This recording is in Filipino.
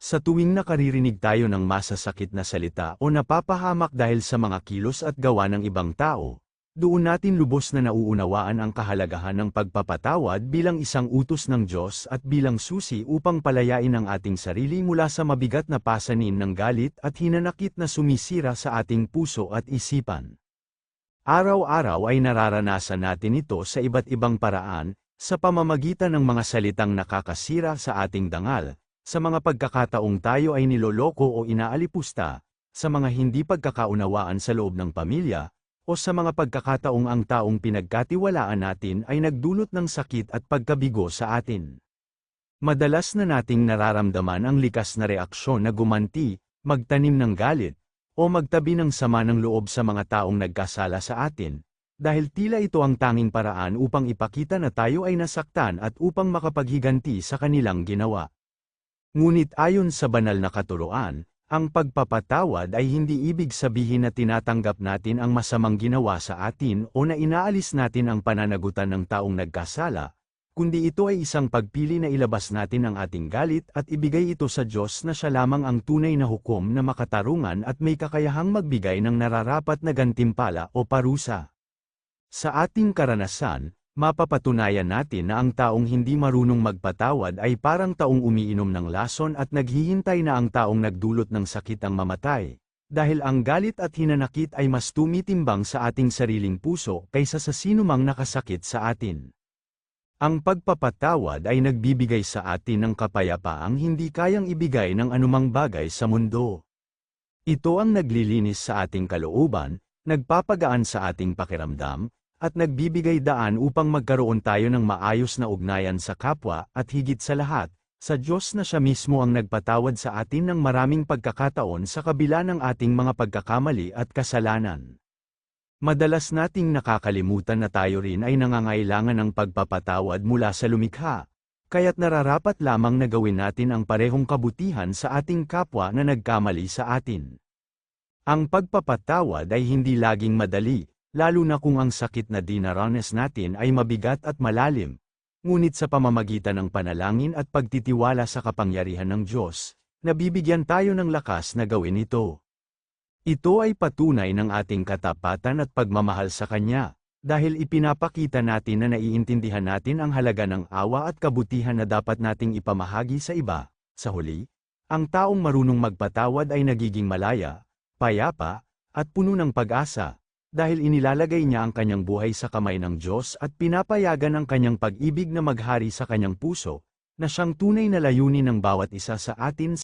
Sa tuwing nakaririnig tayo ng masasakit na salita o napapahamak dahil sa mga kilos at gawa ng ibang tao, doon natin lubos na nauunawaan ang kahalagahan ng pagpapatawad bilang isang utos ng Diyos at bilang susi upang palayain ang ating sarili mula sa mabigat na pasanin ng galit at hinanakit na sumisira sa ating puso at isipan. Araw-araw ay nararanasan natin ito sa iba't ibang paraan, sa pamamagitan ng mga salitang nakakasira sa ating dangal, sa mga pagkakataong tayo ay niloloko o inaalipusta, sa mga hindi pagkakaunawaan sa loob ng pamilya, o sa mga pagkakataong ang taong pinagkatiwalaan natin ay nagdulot ng sakit at pagkabigo sa atin. Madalas na nating nararamdaman ang likas na reaksyon na gumanti, magtanim ng galit, o magtabi ng sama ng loob sa mga taong nagkasala sa atin, dahil tila ito ang tanging paraan upang ipakita na tayo ay nasaktan at upang makapaghiganti sa kanilang ginawa. Ngunit ayon sa banal na katuruan, ang pagpapatawad ay hindi ibig sabihin na tinatanggap natin ang masamang ginawa sa atin o na inaalis natin ang pananagutan ng taong nagkasala, kundi ito ay isang pagpili na ilabas natin ang ating galit at ibigay ito sa Diyos na siya lamang ang tunay na hukom na makatarungan at may kakayahang magbigay ng nararapat na gantimpala o parusa. Sa ating karanasan, mapapatunayan natin na ang taong hindi marunong magpatawad ay parang taong umiinom ng lason at naghihintay na ang taong nagdulot ng sakit ang mamatay, dahil ang galit at hinanakit ay mas tumitimbang sa ating sariling puso kaysa sa sinumang nakasakit sa atin. Ang pagpapatawad ay nagbibigay sa atin ng kapayapaang hindi kayang ibigay ng anumang bagay sa mundo. Ito ang naglilinis sa ating kalooban, nagpapagaan sa ating pakiramdam, at nagbibigay daan upang magkaroon tayo ng maayos na ugnayan sa kapwa at higit sa lahat, sa Diyos na siya mismo ang nagpatawad sa atin ng maraming pagkakataon sa kabila ng ating mga pagkakamali at kasalanan. Madalas nating nakakalimutan na tayo rin ay nangangailangan ng pagpapatawad mula sa lumikha, kaya't nararapat lamang na gawin natin ang parehong kabutihan sa ating kapwa na nagkamali sa atin. Ang pagpapatawad ay hindi laging madali, lalo na kung ang sakit na dinaranas natin ay mabigat at malalim, ngunit sa pamamagitan ng panalangin at pagtitiwala sa kapangyarihan ng Diyos, nabibigyan tayo ng lakas na gawin ito. Ito ay patunay ng ating katapatan at pagmamahal sa Kanya, dahil ipinapakita natin na naiintindihan natin ang halaga ng awa at kabutihan na dapat nating ipamahagi sa iba. Sa huli, ang taong marunong magpatawad ay nagiging malaya, payapa, at puno ng pag-asa, dahil inilalagay niya ang kanyang buhay sa kamay ng Diyos at pinapayagan ang kanyang pag-ibig na maghari sa kanyang puso, na siyang tunay na layunin ng bawat isa sa atin.